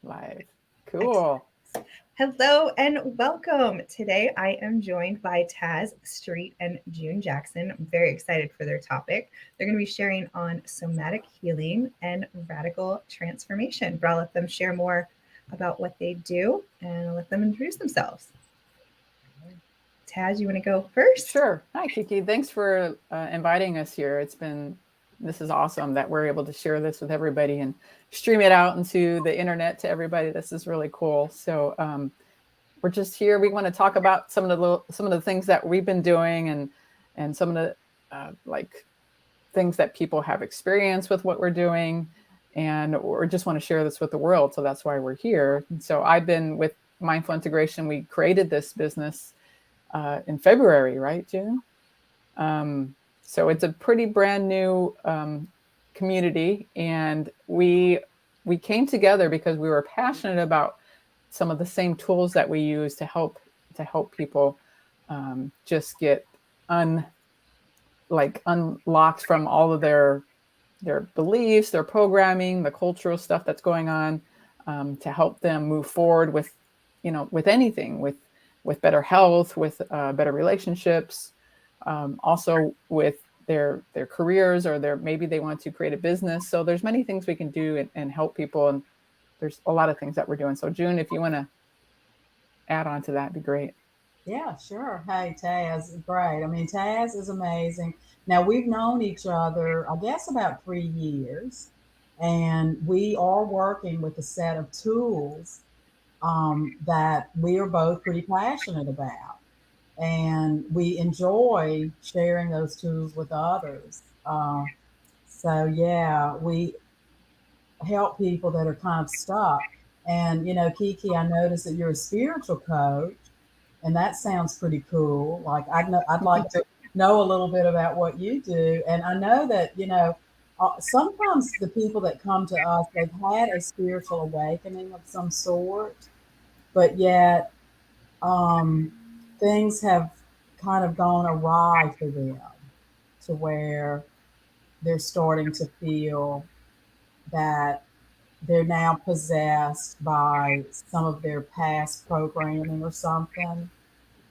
Live. Excellent. Cool. Hello and welcome. Today I am joined by Taz Street and June Jackson. I'm very excited for their topic. They're going to be sharing on somatic healing and radical transformation. But I'll let them share more about what they do and I'll let them introduce themselves. Taz, you want to go first? Sure. Hi, Kiki. Thanks for inviting us here. This is awesome that we're able to share this with everybody and stream it out into the internet to everybody. This is really cool. So we're just here. We want to talk about some of the things that we've been doing and some of the like things that people have experienced with what we're doing, and we just want to share this with the world. So that's why we're here. And so I've been with Mindful Integration. We created this business in February, right, June? So it's a pretty brand new community, and we came together because we were passionate about some of the same tools that we use to help people just get unlocked from all of their beliefs, their programming, the cultural stuff that's going on, to help them move forward with with anything, with better health, with better relationships, also with their careers, or maybe they want to create a business. So there's many things we can do and help people, and there's a lot of things that we're doing. So June, if you want to add on to that, it'd be great. Yeah, sure. Hey, Taz, great. I mean, Taz is amazing. Now, we've known each other, I guess, about 3 years, and we are working with a set of tools that we are both pretty passionate about. And we enjoy sharing those tools with others. Yeah, we help people that are kind of stuck. And, Kiki, I noticed that you're a spiritual coach, and that sounds pretty cool. Like I'd like to know a little bit about what you do. And I know that sometimes the people that come to us, they've had a spiritual awakening of some sort, but yet um, things have kind of gone awry for them, to where they're starting to feel that they're now possessed by some of their past programming or something,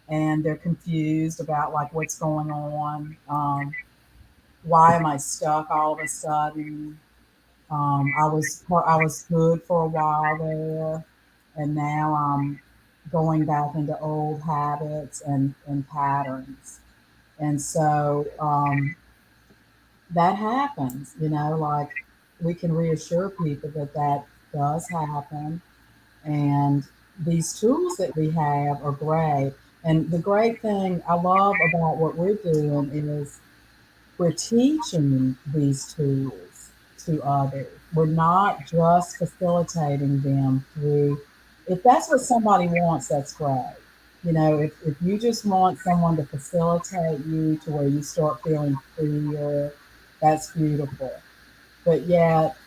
and they're confused about like what's going on. Why am I stuck all of a sudden? I was good for a while there, and now I'm going back into old habits and patterns. And so that happens, like we can reassure people that that does happen. And these tools that we have are great. And the great thing I love about what we're doing is we're teaching these tools to others. We're not just facilitating them through, if that's what somebody wants, that's great. If you just want someone to facilitate you to where you start feeling freer, that's beautiful. But yet,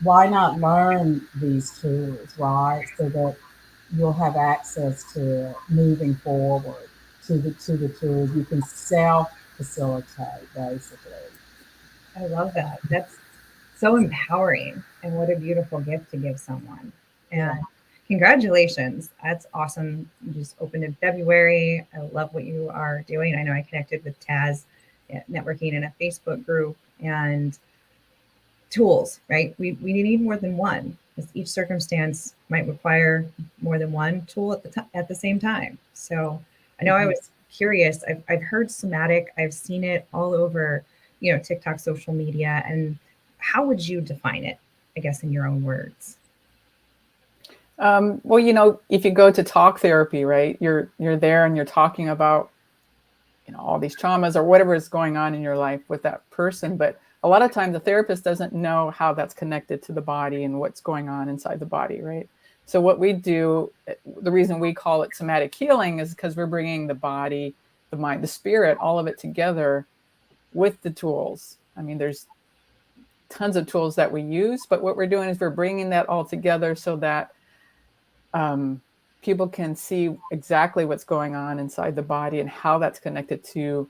why not learn these tools, right? So that you'll have access to it moving forward, to the tools. You can self facilitate, basically. I love that. That's so empowering and what a beautiful gift to give someone. Yeah. And congratulations. That's awesome. You just opened in February. I love what you are doing. I know I connected with Taz networking in a Facebook group and tools, right? We need more than one because each circumstance might require more than one tool at the same time. So I know I Mhm. was curious. I've heard somatic. I've seen it all over, TikTok, social media. And how would you define it, I guess, in your own words? Well, if you go to talk therapy, right, you're there and you're talking about all these traumas or whatever is going on in your life with that person, but a lot of times the therapist doesn't know how that's connected to the body and what's going on inside the body, right? So what we do, the reason we call it somatic healing is because we're bringing the body, the mind, the spirit, all of it together with the tools. I mean, there's tons of tools that we use, but what we're doing is we're bringing that all together so that people can see exactly what's going on inside the body and how that's connected to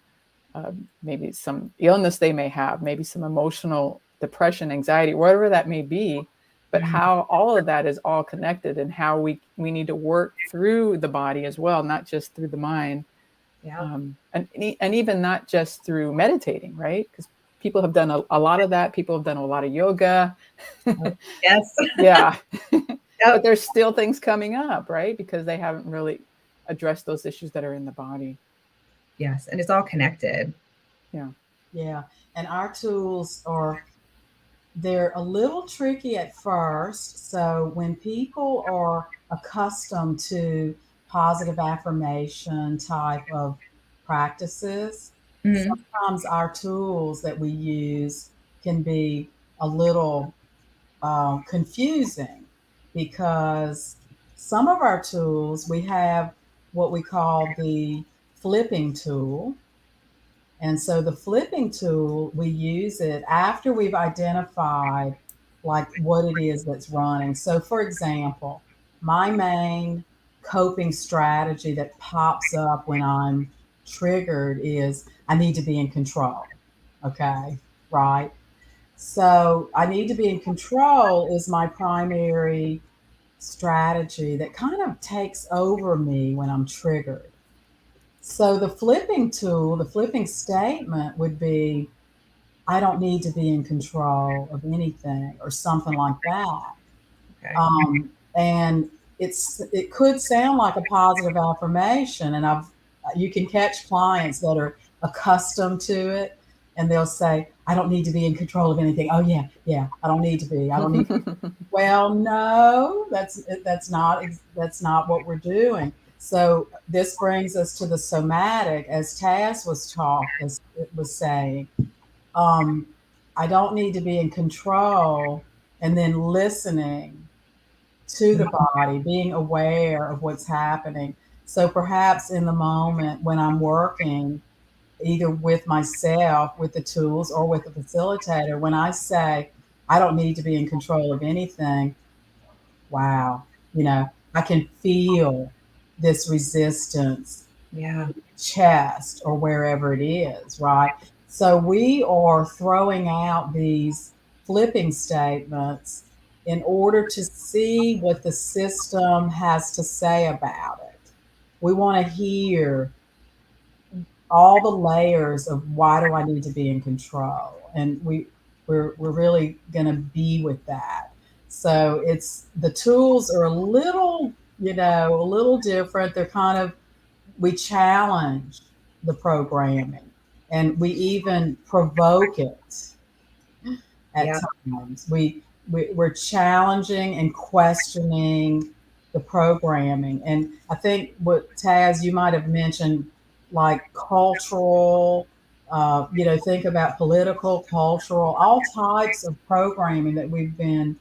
maybe some illness they may have, maybe some emotional depression, anxiety, whatever that may be. but how all of that is all connected, and how we need to work through the body as well, not just through the mind. Yeah. And even not just through meditating, right? Because people have done a lot of that. People have done a lot of yoga. Yes. Yeah. Yep. But there's still things coming up, right? Because they haven't really addressed those issues that are in the body. Yes. And it's all connected. Yeah. Yeah. And our tools they're a little tricky at first. So when people are accustomed to positive affirmation type of practices, Mhm. sometimes our tools that we use can be a little confusing, because some of our tools, we have what we call the flipping tool. And so the flipping tool, we use it after we've identified like what it is that's running. So for example, my main coping strategy that pops up when I'm triggered is I need to be in control. Okay, right? So I need to be in control is my primary strategy that kind of takes over me when I'm triggered. So the flipping tool, the flipping statement would be, I don't need to be in control of anything, or something like that. Okay. And it could sound like a positive affirmation, and you can catch clients that are accustomed to it, and they'll say, I don't need to be in control of anything. Oh yeah, I don't need to be. I don't need to be. Well, no, that's not what we're doing. So this brings us to the somatic, as Taz was saying. Um, I don't need to be in control, and then listening to the body, being aware of what's happening. So perhaps in the moment when I'm working, either with myself, with the tools, or with the facilitator, when I say, I don't need to be in control of anything, wow, I can feel this resistance Yeah. in the chest or wherever it is, right? So we are throwing out these flipping statements in order to see what the system has to say about it. We want to hear all the layers of why do I need to be in control, and we're really going to be with that. So it's the tools are a little different. They're kind of, we challenge the programming, and we even provoke it at Yeah. times. We're challenging and questioning the programming. And I think what Taz, you might have mentioned, like cultural, think about political, cultural, all types of programming that we've been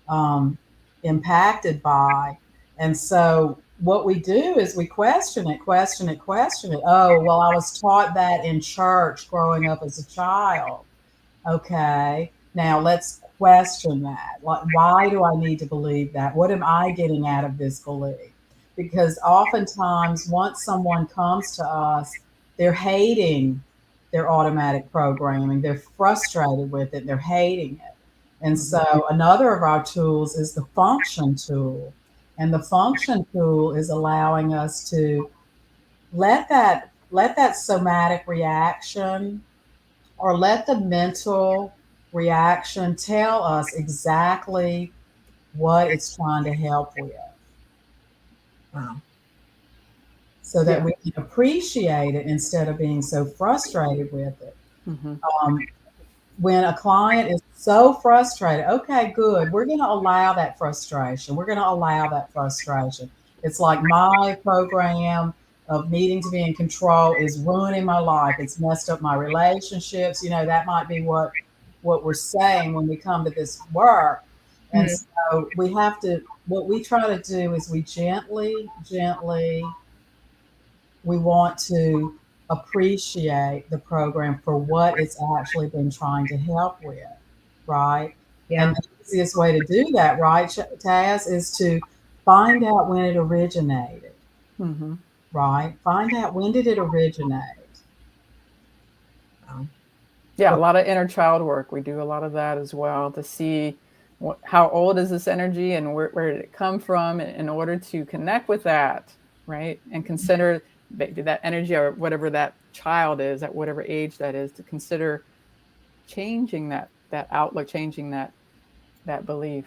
um, impacted by. And so what we do is we question it, question it, question it. Oh, well, I was taught that in church growing up as a child. Okay, now let's question that. Why do I need to believe that? What am I getting out of this belief? Because oftentimes, once someone comes to us, they're hating their automatic programming, they're frustrated with it, they're hating it. And so, another of our tools is the function tool. And the function tool is allowing us to let that somatic reaction, or let the mental reaction tell us exactly what it's trying to help with, Wow. so that Yeah. we can appreciate it instead of being so frustrated with it. Mm-hmm. When a client is so frustrated, okay, good, we're going to allow that frustration. We're going to allow that frustration. It's like my program of needing to be in control is ruining my life. It's messed up my relationships. That might be what we're saying when we come to this work. And Mhm. so what we try to do is we gently, we want to appreciate the program for what it's actually been trying to help with, right? Yeah. And the easiest way to do that, right, Taz, is to find out when it originated, Mm-hmm. right? Find out, when did it originate? Wow. Yeah, a lot of inner child work. We do a lot of that as well to see how old is this energy and where did it come from, in order to connect with that, right? And consider that energy, or whatever that child is, at whatever age that is, to consider changing that outlook, changing that belief.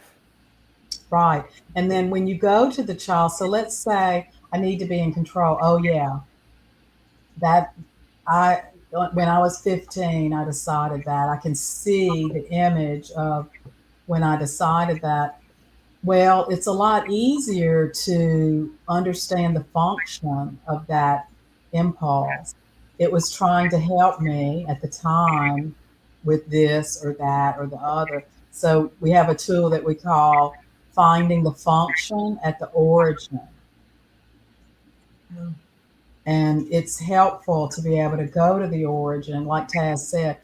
Right. And then when you go to the child, so let's say I need to be in control. Oh yeah, that I when I was 15, I decided that. I can see the image of when I decided that. Well, it's a lot easier to understand the function of that impulse. It was trying to help me at the time with this or that or the other. So we have a tool that we call finding the function at the origin. Oh, And it's helpful to be able to go to the origin, like Taz said,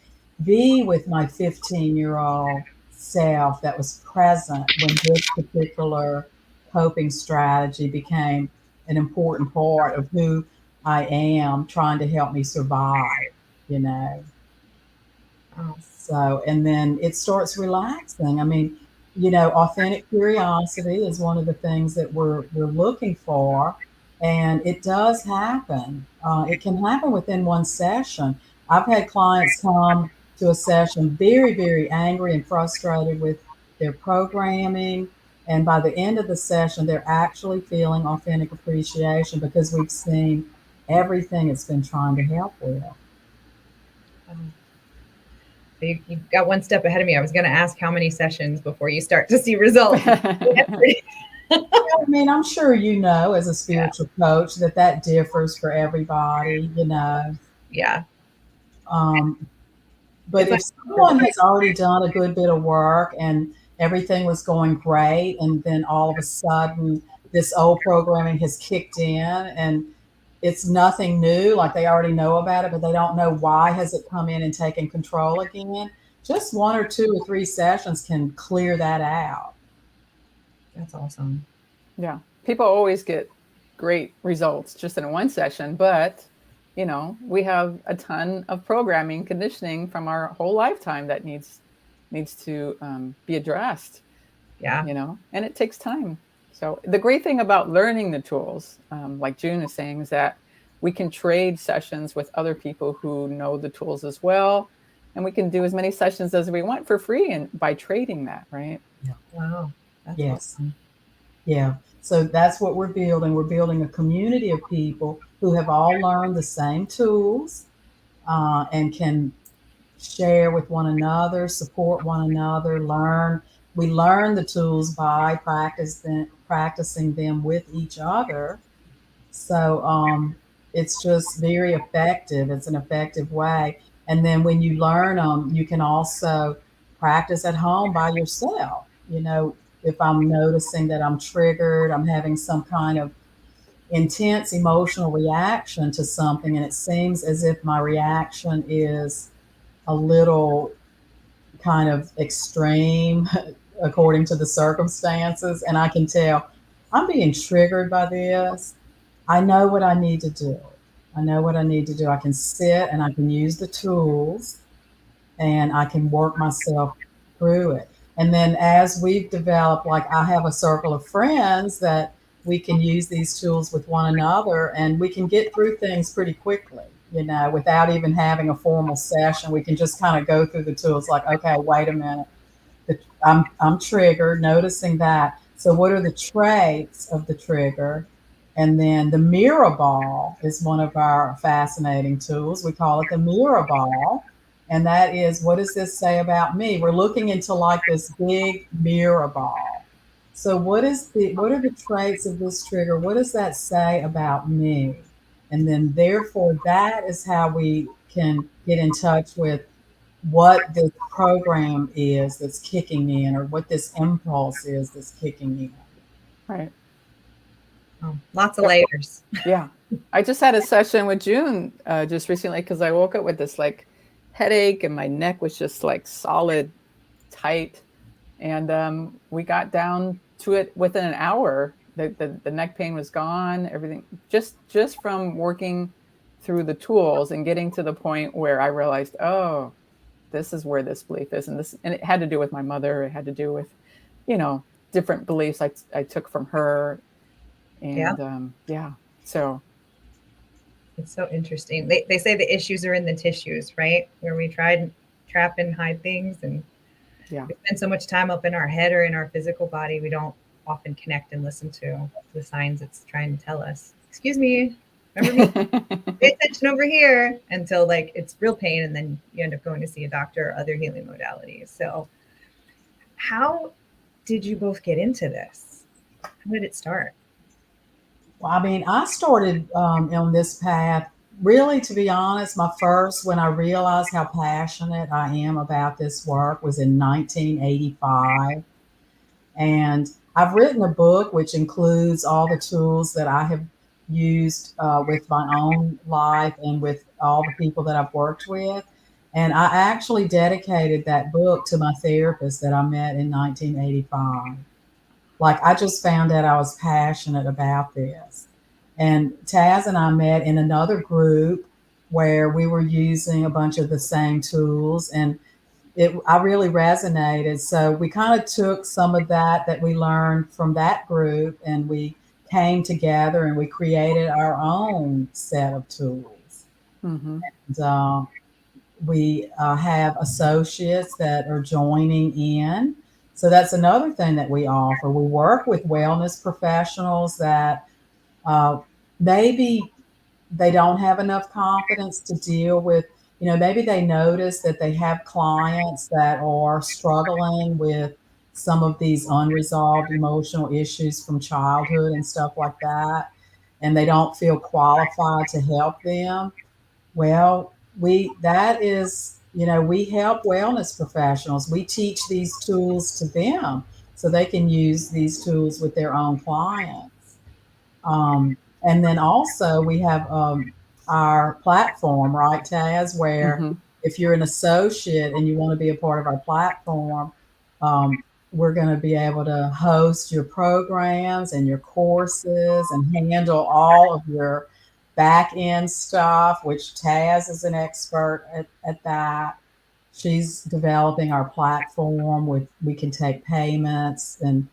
be with my 15-year-old self that was present when this particular coping strategy became an important part of who I am, trying to help me survive, you know. oh, So, and then it starts relaxing. I mean, you know, authentic curiosity is one of the things that we're looking for, and it does happen. It can happen within one session. I've had clients come to a session very, very angry and frustrated with their programming, and by the end of the session, they're actually feeling authentic appreciation because we've seen everything it's been trying to help with. oh. You got one step ahead of me. I was going to ask how many sessions before you start to see results. I mean, I'm sure you know, as a Yeah. spiritual coach, that differs for everybody, you know. Yeah. Um, but It's like, if someone has already done a good bit of work and everything was going great, and then all of a sudden this old programming has kicked in and it's nothing new, like they already know about it, but they don't know why has it come in and taken control again. Just one or two or three sessions can clear that out. that's awesome. Yeah. People always get great results just in one session, but we have a ton of programming, conditioning from our whole lifetime that needs to be addressed, Yeah. and it takes time. So the great thing about learning the tools, like June is saying, is that we can trade sessions with other people who know the tools as well, and we can do as many sessions as we want for free, and by trading that, right? Wow. That's Yes. awesome. Yeah. So that's what we're building. We're building a community of people who have all learned the same tools, and can share with one another, support one another, learn. We learn the tools by practicing them with each other. So it's just very effective. It's an effective way. And then when you learn them, you can also practice at home by yourself. You know, if I'm noticing that I'm triggered, I'm having some kind of intense emotional reaction to something, and it seems as if my reaction is a little kind of extreme according to the circumstances, and I can tell I'm being triggered by this. I know what I need to do. I know what I need to do. I can sit and I can use the tools and I can work myself through it. And then as we've developed, like I have a circle of friends that we can use these tools with one another, and we can get through things pretty quickly, you know, without even having a formal session. We can just kind of go through the tools like, okay, wait a minute. I'm triggered, noticing that. So what are the traits of the trigger? And then the mirror ball is one of our fascinating tools. We call it the mirror ball. And that is, what does this say about me? We're looking into like this big mirror ball. So what are the traits of this trigger? What does that say about me? And then therefore that is how we can get in touch with what this program is that's kicking in, or what this impulse is that's kicking in. Right. Oh, lots of layers. Yeah. I just had a session with June just recently, because I woke up with this like headache and my neck was just like solid tight. And we got down to it within an hour. The neck pain was gone, everything, just from working through the tools and getting to the point where I realized, oh, this is where this belief is. And it had to do with my mother. It had to do with different beliefs I took from her. Yeah. And yeah, so It's so interesting. They say the issues are in the tissues, right? Where we try to trap and hide things, and yeah. we spend so much time up in our head or in our physical body, we don't often connect and listen to the signs it's trying to tell us. Excuse me, remember me? Pay attention over here, until like it's real pain, and then you end up going to see a doctor or other healing modalities. So, how did you both get into this? How did it start? Well, I mean, I started on this path really, to be honest, when I realized how passionate I am about this work was in 1985. And I've written a book which includes all the tools that I have used with my own life and with all the people that I've worked with. And I actually dedicated that book to my therapist that I met in 1985. Like, I just found out I was passionate about this. And Taz and I met in another group where we were using a bunch of the same tools, and I really resonated. So we kind of took some of that we learned from that group, and we came together and we created our own set of tools. Hmm. And, we have associates that are joining in. So that's another thing that we offer. We work with wellness professionals that uh, maybe they don't have enough confidence to deal with, maybe they notice that they have clients that are struggling with some of these unresolved emotional issues from childhood and stuff like that, and they don't feel qualified to help them. Well, we help wellness professionals. We teach these tools to them so they can use these tools with their own clients. And then also we have our platform, right, Taz, where Hmm. if you're an associate and you want to be a part of our platform, um, we're going to be able to host your programs and your courses and handle all of your back end stuff, which Taz is an expert at that. She's developing our platform with we can take payments and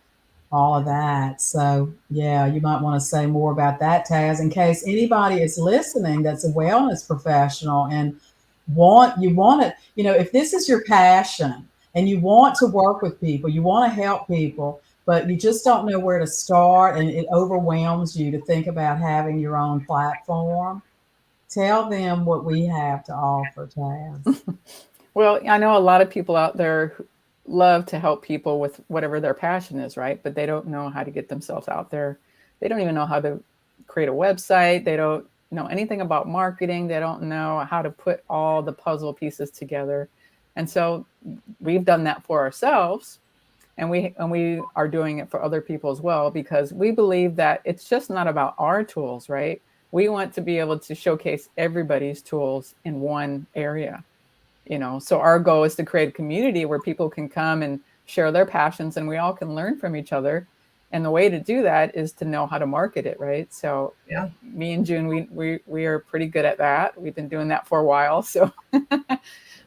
all of that. So yeah, you might want to say more about that, Taz, in case anybody is listening that's a wellness professional and want it, if this is your passion and you want to work with people, you want to help people, but you just don't know where to start and it overwhelms you to think about having your own platform, tell them what we have to offer, Taz. Well, I know a lot of people out there who love to help people with whatever their passion is, right? But they don't know how to get themselves out there. They don't even know how to create a website. They don't know anything about marketing. They don't know how to put all the puzzle pieces together. And so we've done that for ourselves, and we are doing it for other people as well, because we believe that it's just not about our tools, right? We want to be able to showcase everybody's tools in one area. So our goal is to create a community where people can come and share their passions, and we all can learn from each other. And the way to do that is to know how to market it, right? So Yeah. me and June, we are pretty good at that. We've been doing that for a while. So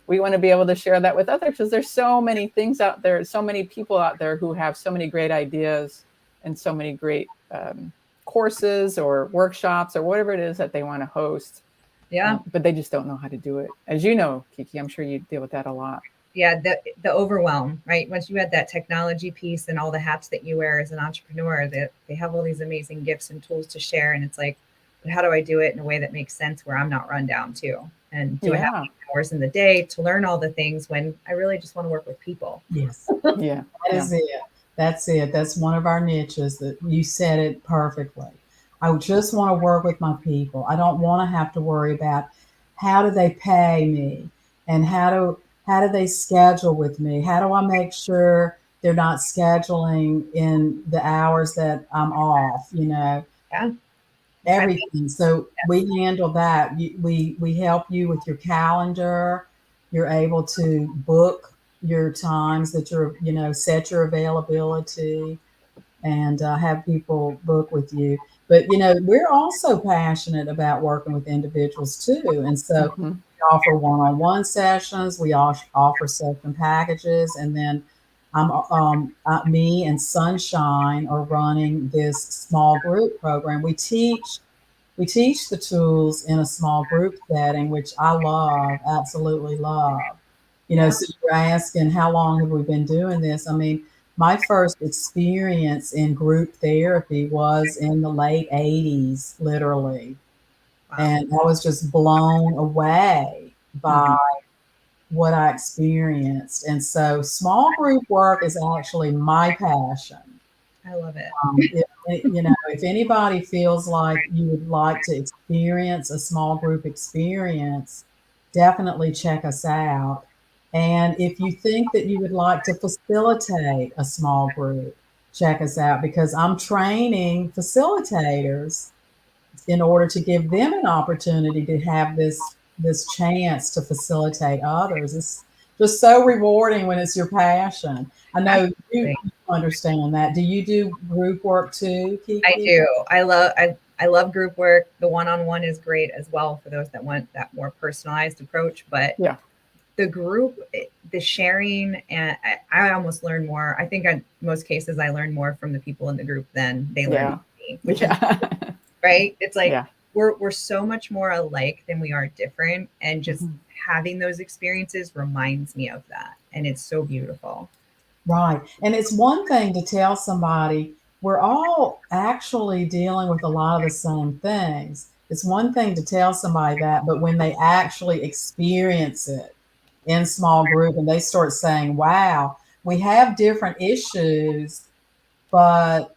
we want to be able to share that with others, because there's so many things out there, so many people out there who have so many great ideas and so many great courses or workshops or whatever it is that they want to host. Yeah. But they just don't know how to do it. As you know, Kiki, I'm sure you deal with that a lot. Yeah, the overwhelm, right? Once you add that technology piece and all the hats that you wear as an entrepreneur, that they have all these amazing gifts and tools to share, and it's like, but how do I do it in a way that makes sense where I'm not run down too? And do I have hours in the day to learn all the things when I really just want to work with people? Yes. Yeah. That is it. That's it. That's one of our niches. That you said it perfectly. I just want to work with my people. I don't want to have to worry about how do they pay me and how do they schedule with me? How do I make sure they're not scheduling in the hours that I'm off, Yeah. everything. So we handle that. We help you with your calendar. You're able to book your times that set your availability and have people book with you. But we're also passionate about working with individuals too, and so Mm-hmm. we offer one-on-one sessions. We offer session packages, and then me and Sunshine are running this small group program. We teach the tools in a small group setting, which I love, absolutely love. Yeah. So you're asking how long have we been doing this? I mean, my first experience in group therapy was in the late 80s, literally. Wow. And I was just blown away by what I experienced. And so small group work is actually my passion. I love it. If anybody feels like you would like to experience a small group experience, definitely check us out. And if you think that you would like to facilitate a small group, check us out because I'm training facilitators in order to give them an opportunity to have this chance to facilitate others. It's just so rewarding when it's your passion. I know you understand that. Do you do group work too, Kiki? I do. I love group work. The one-on-one is great as well for those that want that more personalized approach. But Yeah. the group, the sharing, and I almost learn more. I think in most cases I learn more from the people in the group than they learn from me, which is right. It's like we're so much more alike than we are different, and just having those experiences reminds me of that, and it's so beautiful. Right. And it's one thing to tell somebody we're all actually dealing with a lot of the same things. It's one thing to tell somebody that, but when they actually experience it in small group and they start saying, wow, we have different issues, but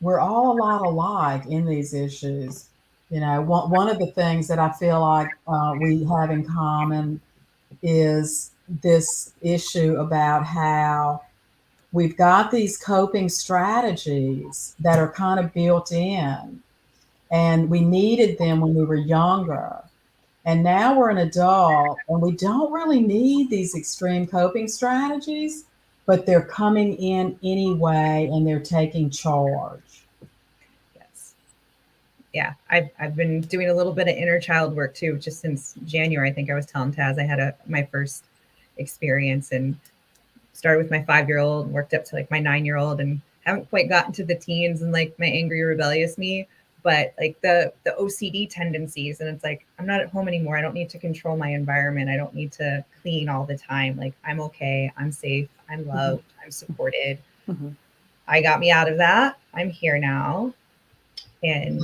we're all a lot alike in these issues. One of the things that I feel like we have in common is this issue about how we've got these coping strategies that are kind of built in, and we needed them when we were younger. And now we're an adult and we don't really need these extreme coping strategies, but they're coming in anyway and they're taking charge. Yes. Yeah. I've been doing a little bit of inner child work too, just since January. I think I was telling Taz I had my first experience and started with my 5-year-old, worked up to like my 9-year-old, and haven't quite gotten to the teens and like my angry, rebellious me, but like the OCD tendencies. And it's like, I'm not at home anymore. I don't need to control my environment. I don't need to clean all the time. Like, I'm okay. I'm safe. I'm loved. I'm supported. I got me out of that. I'm here now. And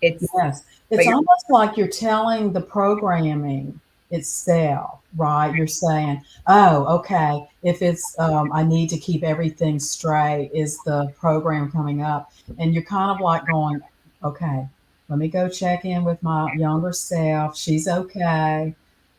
it's almost like you're telling the programming itself, right? You're saying, oh, okay, if it's I need to keep everything straight, is the program coming up? And you're kind of like going, okay, let me go check in with my younger self. She's okay.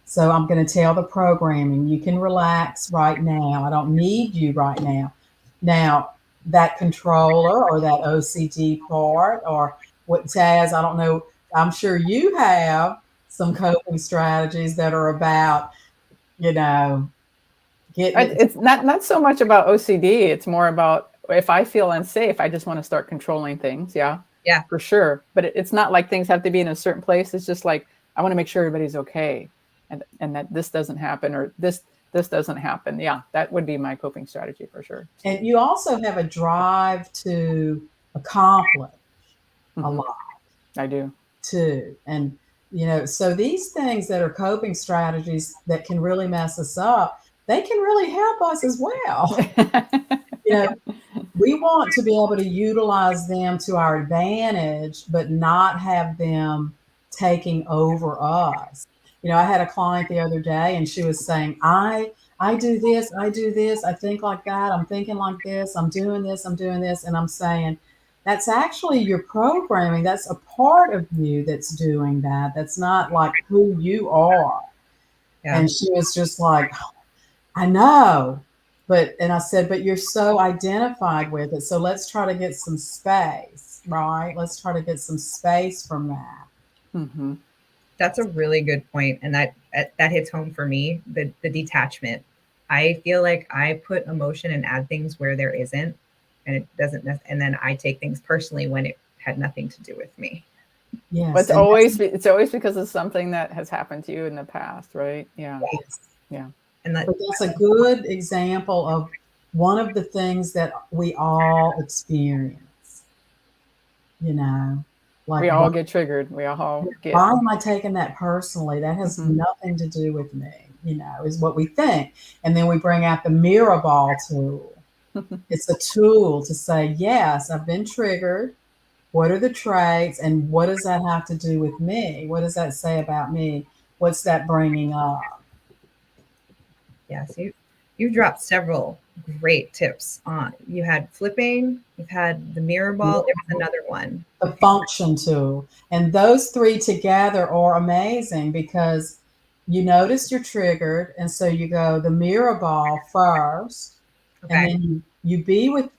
So I'm going to tell the programming, you can relax right now. I don't need you right now. Now, that controller or that OCD part, or what, Taz, I don't know, I'm sure you have some coping strategies that are about, getting it's not so much about OCD. It's more about if I feel unsafe, I just want to start controlling things. Yeah, for sure. But it's not like things have to be in a certain place. It's just like, I want to make sure everybody's okay, and that this doesn't happen, or this doesn't happen. Yeah, that would be my coping strategy for sure. And you also have a drive to accomplish a lot. I do too. And, so these things that are coping strategies that can really mess us up, they can really help us as well. We want to be able to utilize them to our advantage, but not have them taking over us. I had a client the other day and she was saying, I do this, I think like that, I'm thinking like this, I'm doing this. And I'm saying, that's actually your programming. That's a part of you that's doing that. That's not like who you are. Yeah. And she was just like, I know. And I said, but you're so identified with it. So let's try to get some space, right? Let's try to get some space from that. That's a really good point. And that hits home for me, the detachment. I feel like I put emotion and add things where there isn't. And it doesn't, and then I take things personally when it had nothing to do with me. Yes, but it's always because of something that has happened to you in the past, right? Yeah, yes. yeah. And but that's a good example of one of the things that we all experience, you know, like We all get triggered. We all get. why am I taking that personally? That has Mhm. nothing to do with me, is what we think. And then we bring out the mirror ball tool. It's a tool to say, yes, I've been triggered. What are the traits? And what does that have to do with me? What does that say about me? What's that bringing up? Yes, you dropped several great tips on. You had flipping, you've had the mirror ball, there was another one. The function tool. And those three together are amazing because you notice you're triggered. And so you go the mirror ball first. And Okay. then you be with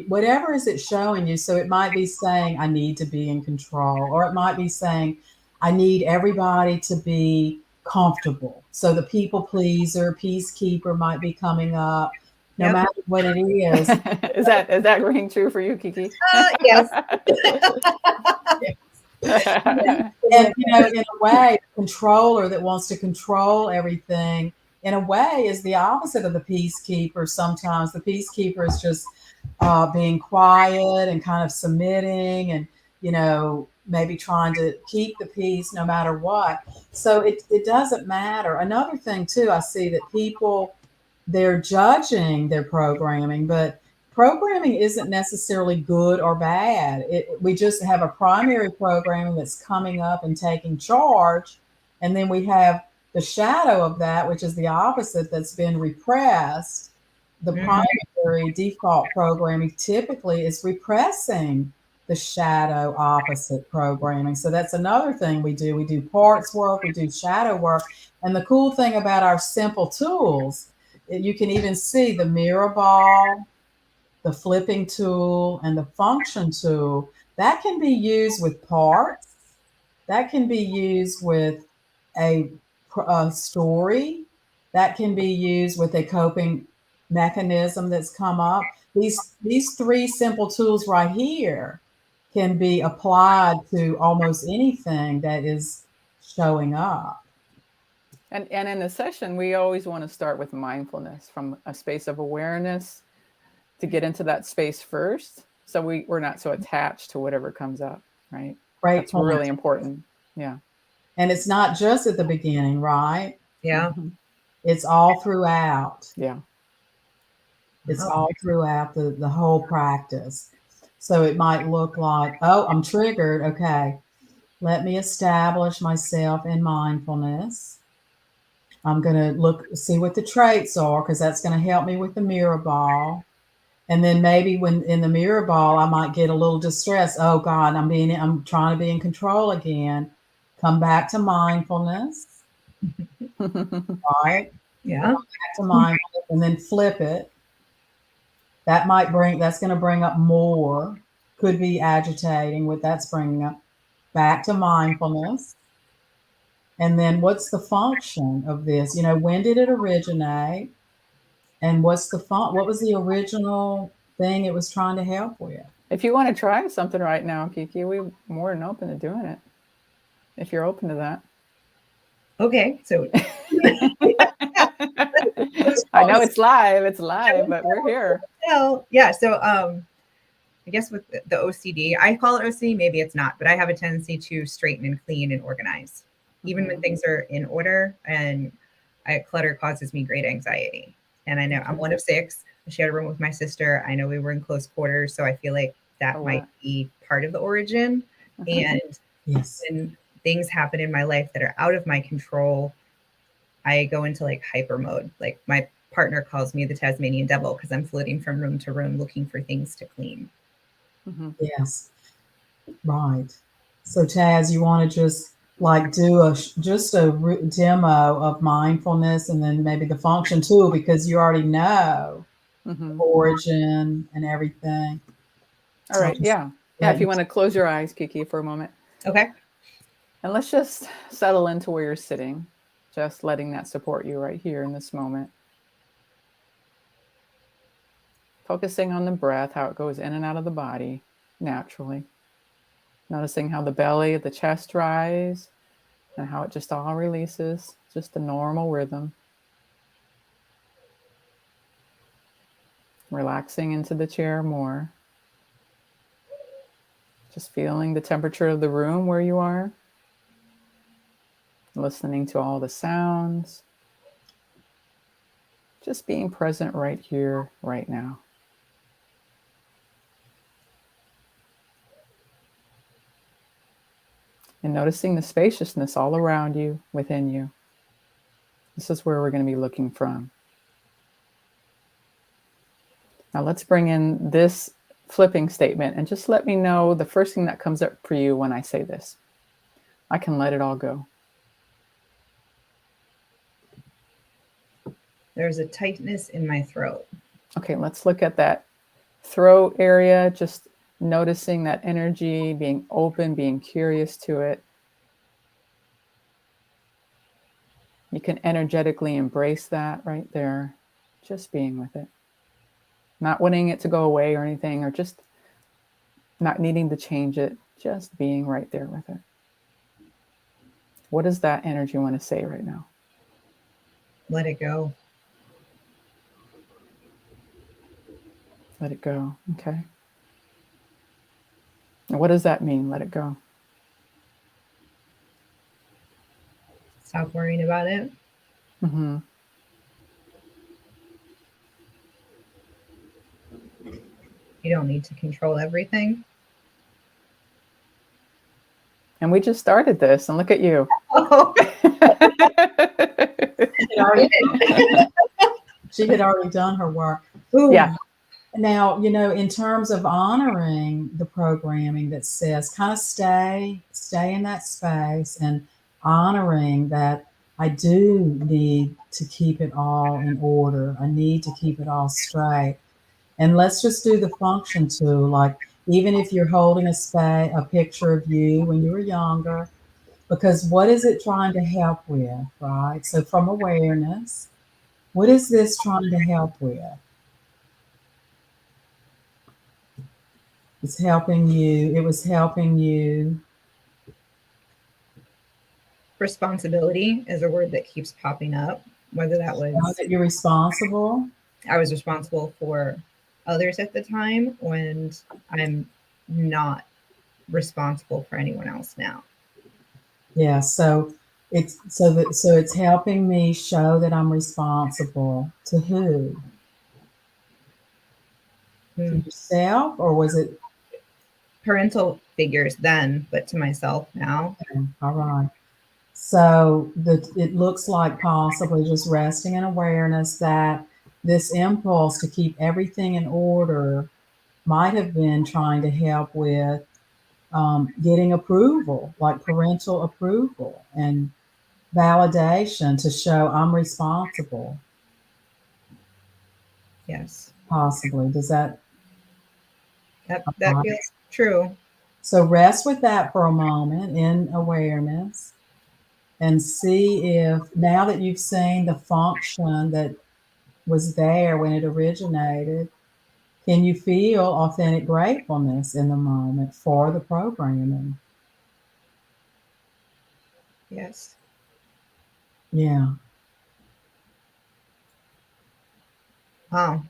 whatever is it showing you. So it might be saying, I need to be in control, or it might be saying, I need everybody to be comfortable. So the people pleaser, peacekeeper might be coming up, no Yep. matter what it is. Is that ringing true for you, Kiki? Yes. And in a way, the controller that wants to control everything, in a way, is the opposite of the peacekeeper. Sometimes the peacekeeper is just being quiet and kind of submitting, and maybe trying to keep the peace no matter what. So it doesn't matter. Another thing too, I see that people, they're judging their programming, but programming isn't necessarily good or bad. We just have a primary programming that's coming up and taking charge. And then we have the shadow of that, which is the opposite, that's been repressed. The primary default programming typically is repressing the shadow opposite programming. So that's another thing we do. We do parts work, we do shadow work. And the cool thing about our simple tools, you can even see the mirror ball, the flipping tool, and the function tool. That can be used with parts. That can be used with a story. That can be used with a coping mechanism that's come up. These three simple tools right here can be applied to almost anything that is showing up. And in a session, we always want to start with mindfulness from a space of awareness to get into that space first. So we're not so attached to whatever comes up, right? Great That's point. really important. Yeah. And it's not just at the beginning, right? Yeah. Mm-hmm. It's all throughout. Yeah. It's all throughout the whole practice. So it might look like, oh, I'm triggered. Okay, let me establish myself in mindfulness. I'm going to see what the traits are, because that's going to help me with the mirror ball. And then maybe when in the mirror ball, I might get a little distressed. Oh God, I'm trying to be in control again. Come back to mindfulness, right? Yeah. Come back to mindfulness, and then flip it. That's going to bring up more. Could be agitating what that's bringing up. Back to mindfulness. And then what's the function of this? When did it originate? And what was the original thing it was trying to help with? If you want to try something right now, Kiki, we're more than open to doing it. If you're open to that. Okay. So I know it's live, but we're here. Well, yeah. So I guess with the OCD, I call it OCD, maybe it's not, but I have a tendency to straighten and clean and organize, even when things are in order, and clutter causes me great anxiety. And I know I'm one of 6. I shared a room with my sister. I know we were in close quarters, so I feel like that might be part of the origin. And when things happen in my life that are out of my control, I go into like hyper mode. Like my partner calls me the Tasmanian devil because I'm floating from room to room looking for things to clean. Yes. Right. So Taz, you want to just like do a demo of mindfulness, and then maybe the function tool, because you already know origin and everything. All right. Yeah. If you want to close your eyes, Kiki, for a moment. Okay. And let's just settle into where you're sitting, just letting that support you right here in this moment. Focusing on the breath, how it goes in and out of the body naturally. Noticing how the belly, the chest rise, and how it just all releases, just the normal rhythm. Relaxing into the chair more. Just feeling the temperature of the room where you are. Listening to all the sounds. Just being present right here, right now. And noticing the spaciousness all around you, within you. This is where we're going to be looking from. Now let's bring in this flipping statement and just let me know the first thing that comes up for you when I say this. I can let it all go. There's a tightness in my throat. Okay, let's look at that throat area, just noticing that energy, being open, being curious to it. You can energetically embrace that right there, just being with it. Not wanting it to go away or anything, or just not needing to change it, just being right there with it. What does that energy want to say right now? Let it go. Let it go. Okay. And what does that mean? Let it go. Stop worrying about it. Mm-hmm. You don't need to control everything. And we just started this, and look at you. Oh, She had already done her work. ooh. Yeah. Now, in terms of honoring the programming that says kind of stay in that space and honoring that I do need to keep it all in order. I need to keep it all straight. And let's just do the function too. Like, even if you're holding a picture of you when you were younger, because what is it trying to help with, right? So from awareness, what is this trying to help with? It was helping you. Responsibility is a word that keeps popping up. Whether that was That you're responsible. I was responsible for others at the time, when I'm not responsible for anyone else now. Yeah. So it's helping me show that I'm responsible to who? To yourself, or was it Parental figures then, but to myself now. okay, all right. So it looks like possibly just resting in awareness that this impulse to keep everything in order might have been trying to help with getting approval, like parental approval and validation to show I'm responsible. Yes. Possibly. Does that? That feels true. So rest with that for a moment in awareness and see if, now that you've seen the function that was there when it originated, can you feel authentic gratefulness in the moment for the programming? Yes. Yeah. Wow.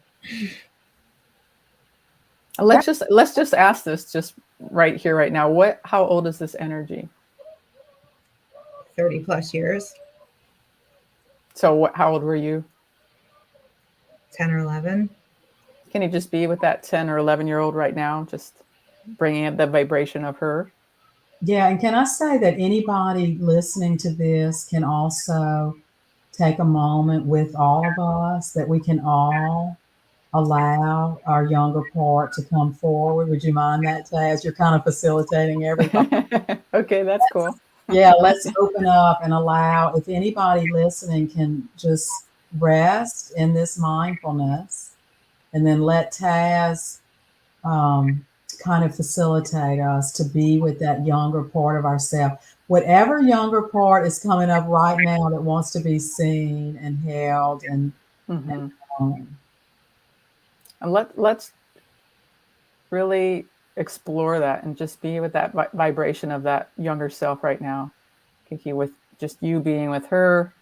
Let's just ask this just right here, right now. How old is this energy? 30 plus years. So how old were you? 10 or 11. Can you just be with that 10 or 11-year-old right now? Just bringing up the vibration of her. Yeah. And can I say that anybody listening to this can also take a moment with all of us, that we can all allow our younger part to come forward? Would you mind that, Taz? You're kind of facilitating everybody. Okay, that's cool. Yeah, let's open up and allow, if anybody listening can just rest in this mindfulness, and then let Taz kind of facilitate us to be with that younger part of ourselves. Whatever younger part is coming up right now that wants to be seen and held and known. And let's really explore that and just be with that vibration of that younger self right now. Kiki, with just you being with her,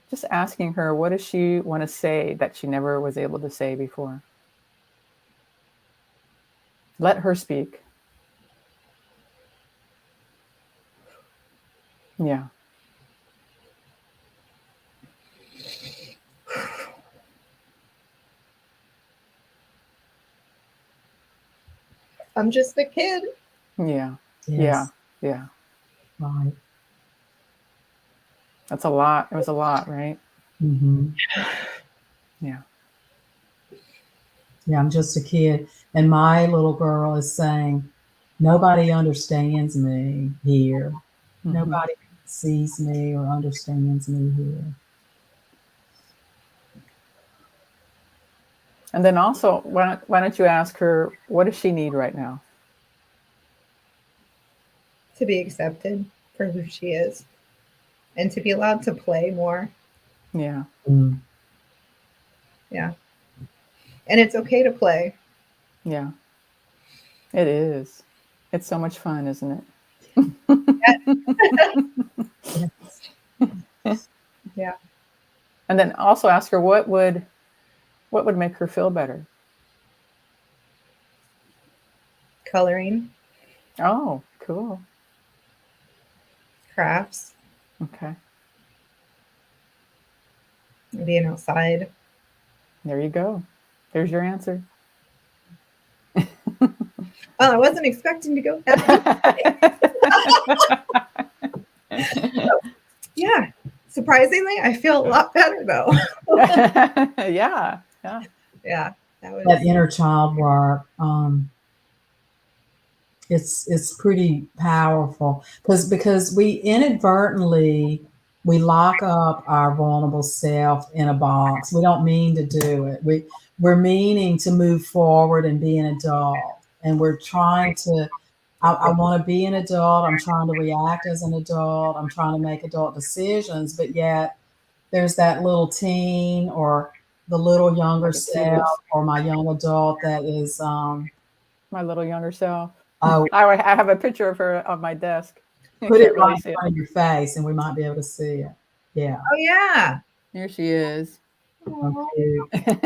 just asking her, what does she want to say that she never was able to say before? Let her speak. Yeah. I'm just a kid. Yeah. Yes. Yeah. Right. That's a lot. It was a lot, right? Mm-hmm. Yeah. Yeah, I'm just a kid. And my little girl is saying, nobody understands me here. Mm-hmm. Nobody sees me or understands me here. And then also, why don't you ask her, what does she need right now? To be accepted for who she is and to be allowed to play more. Yeah. Mm. Yeah. And it's okay to play. Yeah. It is. It's so much fun, isn't it? Yeah. And then also ask her what would make her feel better. Coloring, Oh, cool. crafts, Okay. being outside. There you go. There's your answer. Oh, I wasn't expecting to go. Yeah. Surprisingly, I feel a lot better though. Yeah. Yeah. Yeah. That was That inner child work, it's pretty powerful because we inadvertently we lock up our vulnerable self in a box. We don't mean to do it. We're meaning to move forward and be an adult, and we're trying to. I want to be an adult. I'm trying to react as an adult. I'm trying to make adult decisions, but yet there's that little teen or the little younger I can see this. self or my young adult that is My little younger self. oh, I have a picture of her on my desk. You put it can't really right see in it. front of your face and we might be able to see it. Yeah. Oh yeah. Here she is. Aw, Okay.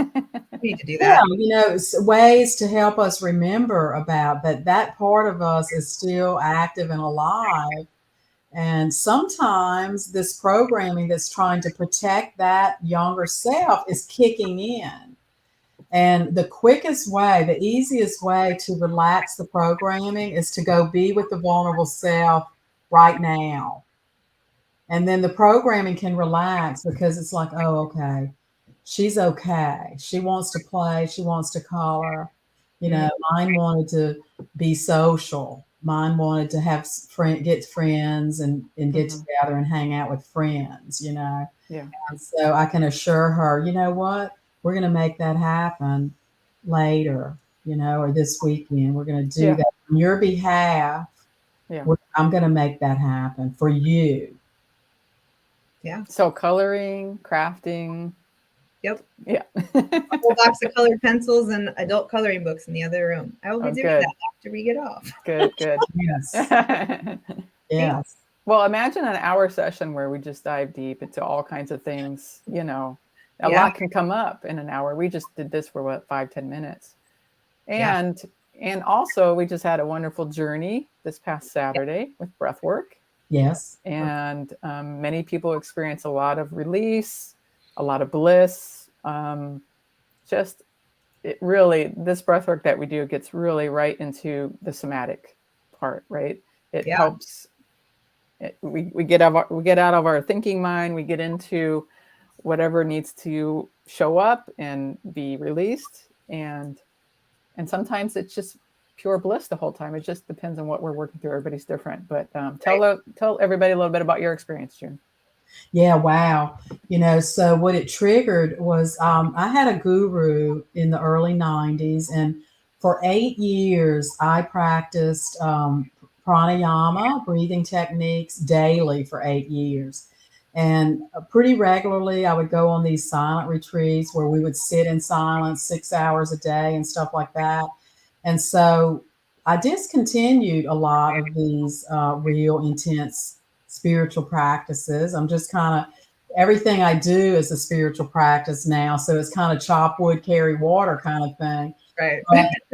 we need to do Yeah, that. ways to help us remember about that part of us is still active and alive. And sometimes this programming that's trying to protect that younger self is kicking in. And the quickest way, the easiest way to relax the programming is to go be with the vulnerable self right now. And then the programming can relax because it's like, oh, okay, she's okay. She wants to play. She wants to color. Mine wanted to be social. Mine wanted to have get friends and get together and hang out with friends, Yeah. And so I can assure her, you know what? We're going to make that happen later, or this weekend. We're going to do that on your behalf. Yeah. I'm going to make that happen for you. Yeah. So coloring, crafting. Yep. Yeah. A whole box of colored pencils and adult coloring books in the other room. I will be doing good. that after we get off. Good. Yes. Yes. Well, imagine an hour session where we just dive deep into all kinds of things. A lot can come up in an hour. We just did this for 5-10 minutes. And also we just had a wonderful journey this past Saturday with breath work. Yes. And many people experience a lot of release, a lot of bliss. This breath work that we do gets really right into the somatic part, right? It helps. We get out of our thinking mind. We get into whatever needs to show up and be released. And sometimes it's just pure bliss the whole time. It just depends on what we're working through. Everybody's different. But tell everybody a little bit about your experience, June. Yeah, wow. So what it triggered was I had a guru in the early 90s, and for 8 years I practiced pranayama, breathing techniques daily for 8 years. And pretty regularly I would go on these silent retreats where we would sit in silence 6 hours a day and stuff like that. And so I discontinued a lot of these real intense spiritual practices. I'm just kind of, everything I do is a spiritual practice now. So it's kind of chop wood, carry water kind of thing. Right.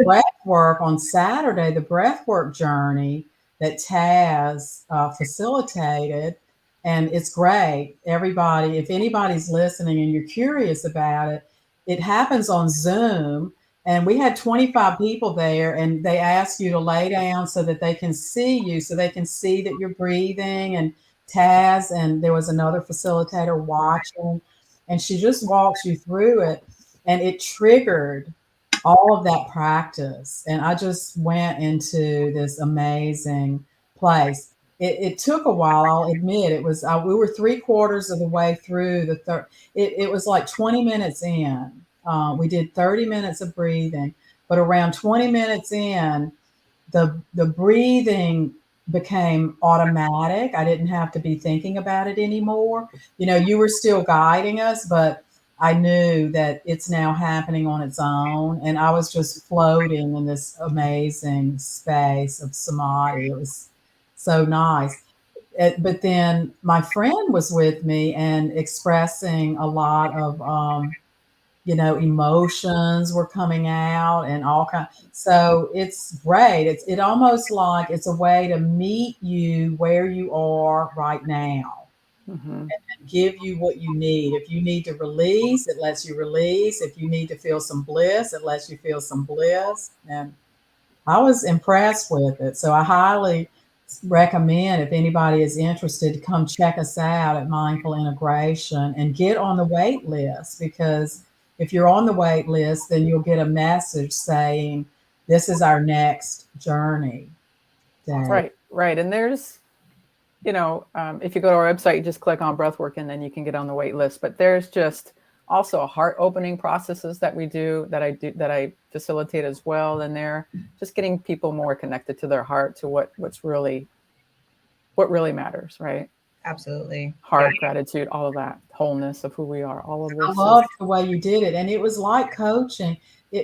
Breath work on Saturday, the breath work journey that Taz facilitated, and it's great. Everybody, if anybody's listening and you're curious about it, it happens on Zoom. And we had 25 people there, and they ask you to lay down so that they can see you, so they can see that you're breathing. And Taz, and there was another facilitator watching, and she just walks you through it. And it triggered all of that practice. And I just went into this amazing place. It took a while, I'll admit. It was, we were 3/4 of the way through the third. It was like 20 minutes in. We did 30 minutes of breathing, but around 20 minutes in, the breathing became automatic. I didn't have to be thinking about it anymore. You know, you were still guiding us, but I knew that it's now happening on its own. And I was just floating in this amazing space of samadhi. It was so nice. But then my friend was with me and expressing a lot of, emotions were coming out and all kinds. So it's great. It almost like it's a way to meet you where you are right now. And give you what you need. If you need to release, it lets you release. If you need to feel some bliss, it lets you feel some bliss. And I was impressed with it. So I highly recommend, if anybody is interested, to come check us out at Mindful Integration and get on the wait list, because if you're on the wait list, then you'll get a message saying, this is our next journey day. Right. And there's, if you go to our website, you just click on breathwork and then you can get on the wait list. But there's just also heart opening processes that we do, that I facilitate as well. And they're just getting people more connected to their heart, to what really matters, right? Absolutely. Heart, gratitude, all of that, wholeness of who we are, all of this. I loved the way you did it. And it was like coaching.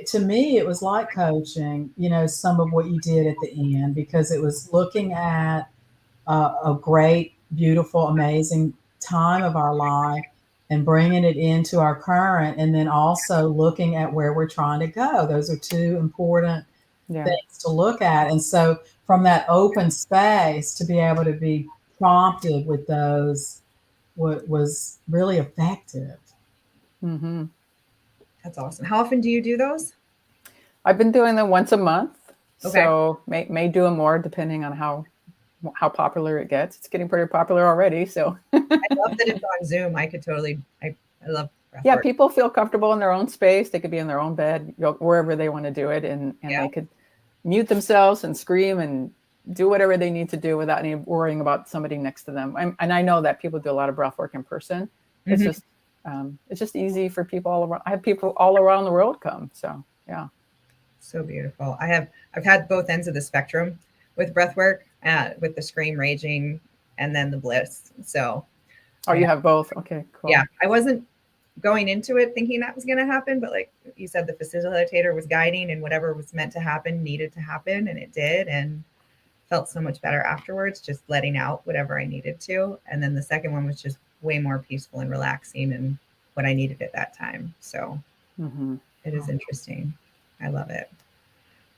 To me, it was like coaching, some of what you did at the end, because it was looking at a great, beautiful, amazing time of our life and bringing it into our current, and then also looking at where we're trying to go. Those are two important things to look at. And so from that open space, to be able to be prompted with those was really effective. That's awesome. How often do you do those? I've been doing them once a month. Okay. So may do them more depending on how popular it gets. It's getting pretty popular already. So I love that it's on Zoom. I could totally, I love breath work. People feel comfortable in their own space. They could be in their own bed, wherever they want to do it. And they could mute themselves and scream and do whatever they need to do without any worrying about somebody next to them. And I know that people do a lot of breath work in person. It's just easy for people all around. I have people all around the world come. So, yeah. So beautiful. I've had both ends of the spectrum with breath work, with the scream raging and then the bliss. So. Oh, you have both. Okay, cool. Yeah. I wasn't going into it thinking that was going to happen, but like you said, the facilitator was guiding, and whatever was meant to happen needed to happen, and it did, and felt so much better afterwards, just letting out whatever I needed to. And then the second one was just way more peaceful and relaxing, and what I needed at that time. So it is interesting. I love it.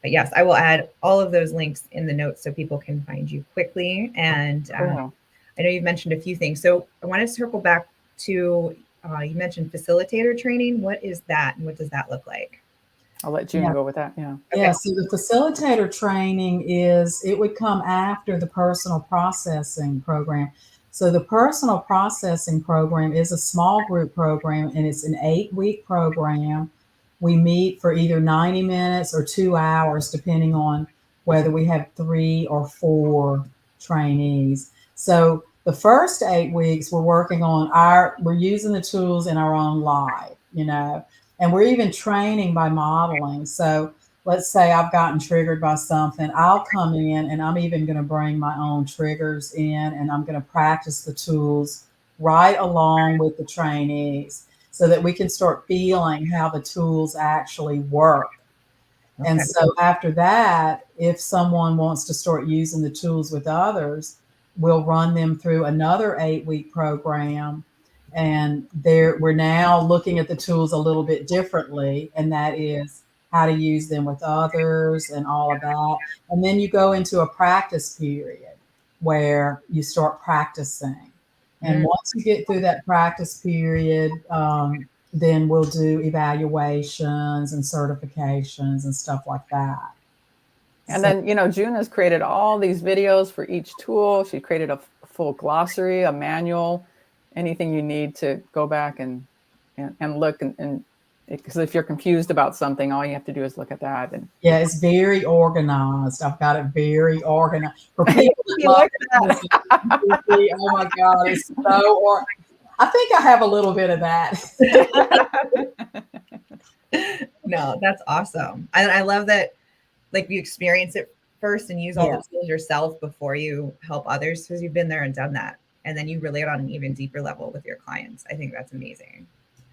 But yes, I will add all of those links in the notes so people can find you quickly. And Cool. I know you've mentioned a few things. So I want to circle back to, you mentioned facilitator training. What is that, and what does that look like? I'll let June go with that. Yeah. Okay. Yeah. So the facilitator training it would come after the personal processing program. So the personal processing program is a small group program, and it's an 8-week program. We meet for either 90 minutes or 2 hours, depending on whether we have 3 or 4 trainees. So the first 8 weeks, we're working on we're using the tools in our own life, and we're even training by modeling. So let's say I've gotten triggered by something. I'll come in and I'm even going to bring my own triggers in, and I'm going to practice the tools right along with the trainees, so that we can start feeling how the tools actually work. Okay. And so after that, if someone wants to start using the tools with others, we'll run them through another 8-week program. And we're now looking at the tools a little bit differently. And that is, how to use them with others and all of that. And then you go into a practice period where you start practicing. And once you get through that practice period, then we'll do evaluations and certifications and stuff like that. And then, June has created all these videos for each tool. She created a full glossary, a manual, anything you need to go back and look. And because if you're confused about something, all you have to do is look at that. And yeah, it's very organized. I've got it very organized. For people that love it, oh my God, it's so I think I have a little bit of that. No, that's awesome. I love that, like, you experience it first and use all the tools yourself before you help others, because you've been there and done that. And then you relate on an even deeper level with your clients. I think that's amazing.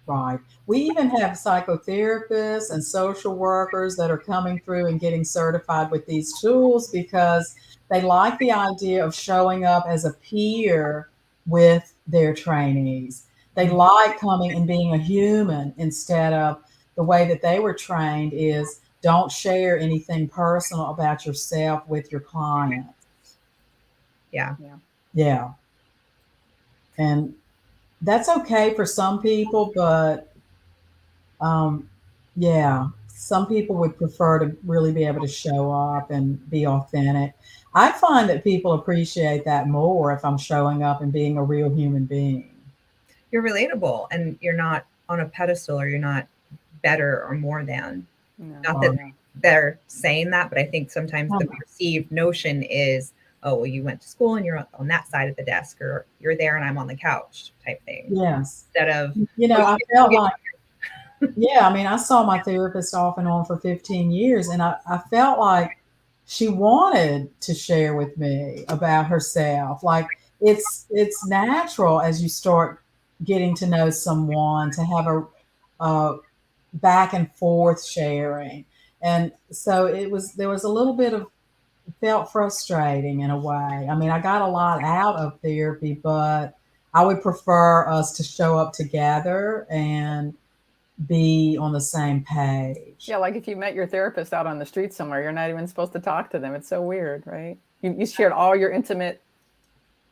Right. We even have psychotherapists and social workers that are coming through and getting certified with these tools because they like the idea of showing up as a peer with their trainees. They like coming and being a human instead of the way that they were trained is don't share anything personal about yourself with your clients. Yeah. Yeah. And that's okay for some people, but yeah, some people would prefer to really be able to show up and be authentic. I find that people appreciate that more if I'm showing up and being a real human being. You're relatable and you're not on a pedestal, or you're not better or more than. Not that they're saying that, but I think sometimes the perceived notion is, oh, well, you went to school and you're on that side of the desk, or you're there and I'm on the couch type thing. Yes. Instead of, I felt like, I mean, I saw my therapist off and on for 15 years, and I felt like she wanted to share with me about herself. Like it's natural as you start getting to know someone to have a back and forth sharing. And so there was a little bit of, felt frustrating in a way. I mean, I got a lot out of therapy, but I would prefer us to show up together and be on the same page. Yeah, like if you met your therapist out on the street somewhere, you're not even supposed to talk to them. It's so weird, right? You shared all your intimate,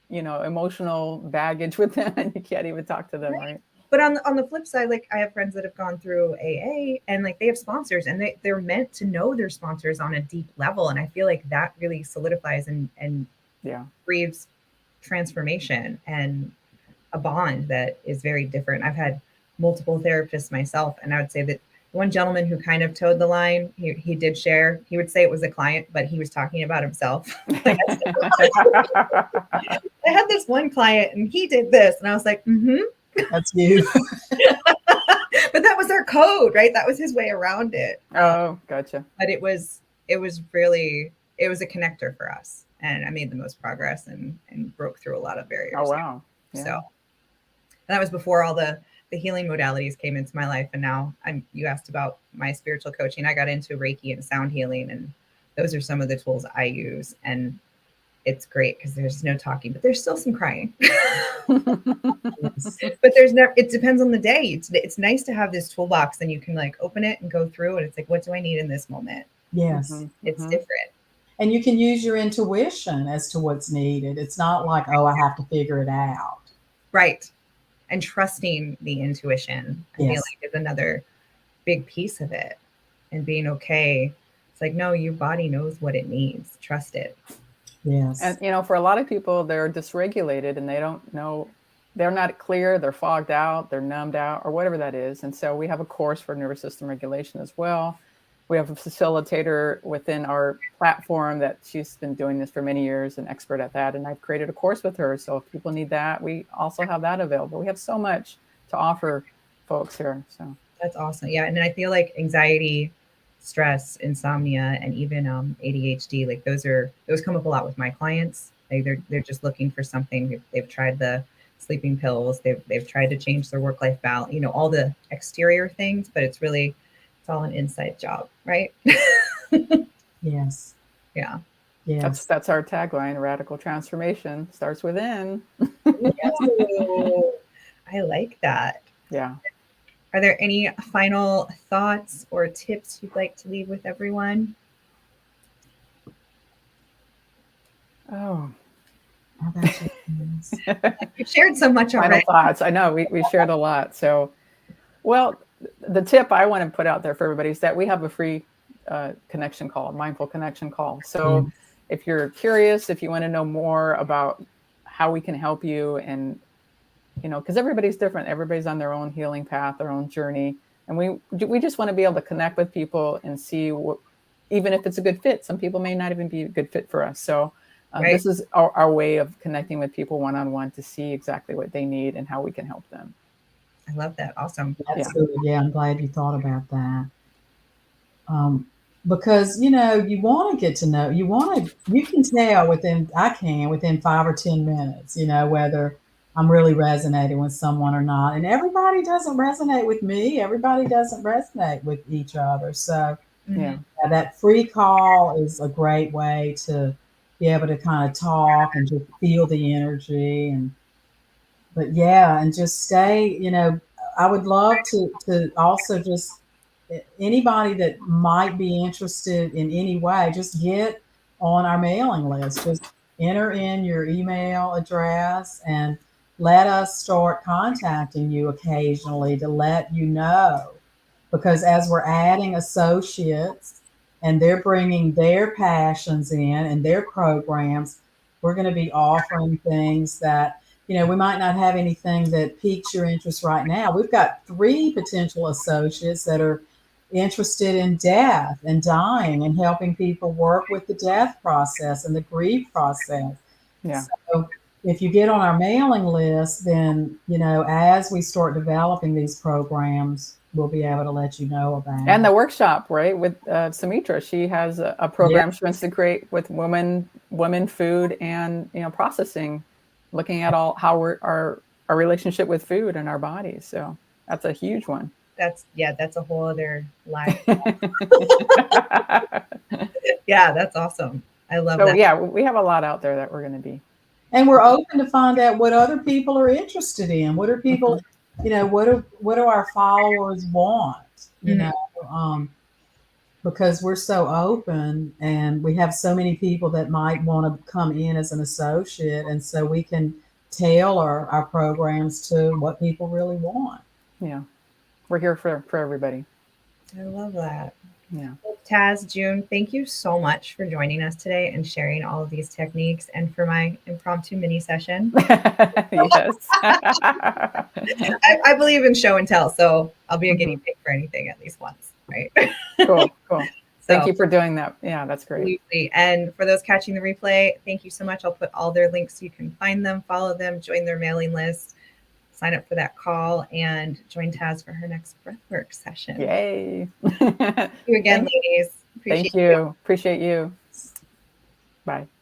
emotional baggage with them, and you can't even talk to them, right? But on the flip side, like I have friends that have gone through AA and like they have sponsors, and they're meant to know their sponsors on a deep level. And I feel like that really solidifies and breeds transformation and a bond that is very different. I've had multiple therapists myself, and I would say that one gentleman who kind of towed the line, he did share, he would say it was a client, but he was talking about himself. I had this one client and he did this, and I was like, that's you. But that was our code, right? That was his way around it. Oh, gotcha. But it was really, it was a connector for us. And I made the most progress and broke through a lot of barriers. Oh, wow. Yeah. So that was before all the healing modalities came into my life. And now you asked about my spiritual coaching. I got into Reiki and sound healing, and those are some of the tools I use. And it's great because there's no talking, but there's still some crying. But it depends on the day. It's nice to have this toolbox, and you can like open it and go through, and it's like, what do I need in this moment? Yes. It's different. And you can use your intuition as to what's needed. It's not like, oh, I have to figure it out. Right. And trusting the intuition, I feel like, is another big piece of it. And being okay. It's like, no, your body knows what it needs. Trust it. Yes. And, for a lot of people, they're dysregulated and they don't know, they're not clear, they're fogged out, they're numbed out, or whatever that is. And so we have a course for nervous system regulation as well. We have a facilitator within our platform that she's been doing this for many years, an expert at that. And I've created a course with her. So if people need that, we also have that available. We have so much to offer folks here. So that's awesome. Yeah. And I feel like anxiety, stress, insomnia, and even ADHD, like those come up a lot with my clients. Like they're just looking for something. They've tried the sleeping pills. They've tried to change their work-life balance, all the exterior things, but it's all an inside job, right? Yes. Yeah. Yes. That's our tagline: radical transformation starts within. I like that. Yeah. Are there any final thoughts or tips you'd like to leave with everyone? Oh, How about you, Liz? You've shared so much final already. thoughts. I know we shared a lot. So, well, the tip I want to put out there for everybody is that we have a free connection call, mindful connection call. So if you're curious, if you want to know more about how we can help you, and because everybody's different, everybody's on their own healing path, their own journey, and we just want to be able to connect with people and see what, even if it's a good fit. Some people may not even be a good fit for us. So Right. this is our way of connecting with people one-on-one to see exactly what they need and how we can help them. I love that. Awesome. That's good. Yeah, I'm glad you thought about that. Because you want to get to know, you can tell within 5 or 10 minutes, whether I'm really resonating with someone or not. And everybody doesn't resonate with me. Everybody doesn't resonate with each other. So Yeah. that free call is a great way to be able to kind of talk and just feel the energy. But yeah, and just stay, I would love to also just anybody that might be interested in any way, just get on our mailing list. Just enter in your email address and let us start contacting you occasionally to let you know. Because as we're adding associates and they're bringing their passions in and their programs, we're going to be offering things that, we might not have anything that piques your interest right now. We've got 3 potential associates that are interested in death and dying and helping people work with the death process and the grief process. Yeah. So if you get on our mailing list, then, as we start developing these programs, we'll be able to let you know about And it. the workshop, right, with Sumitra, she has a program she wants to create with women, food, and processing, looking at all how our relationship with food and our bodies. So that's a huge one. That's a whole other life. Yeah, that's awesome. I love that. Yeah, we have a lot out there that we're going to be. And we're open to find out what other people are interested in. What are people, what do our followers want? Because we're so open and we have so many people that might want to come in as an associate. And so we can tailor our programs to what people really want. Yeah. We're here for everybody. I love that. Yeah. Taz, June, thank you so much for joining us today and sharing all of these techniques and for my impromptu mini session. Yes. I believe in show and tell, so I'll be a guinea pig for anything at least once, right? Cool. Thank you for doing that. Yeah, that's great. Absolutely. And for those catching the replay, thank you so much. I'll put all their links so you can find them, follow them, join their mailing list, sign up for that call, and join Taz for her next breathwork session. Yay. Thank you again, ladies. Thank you. Appreciate you. Bye.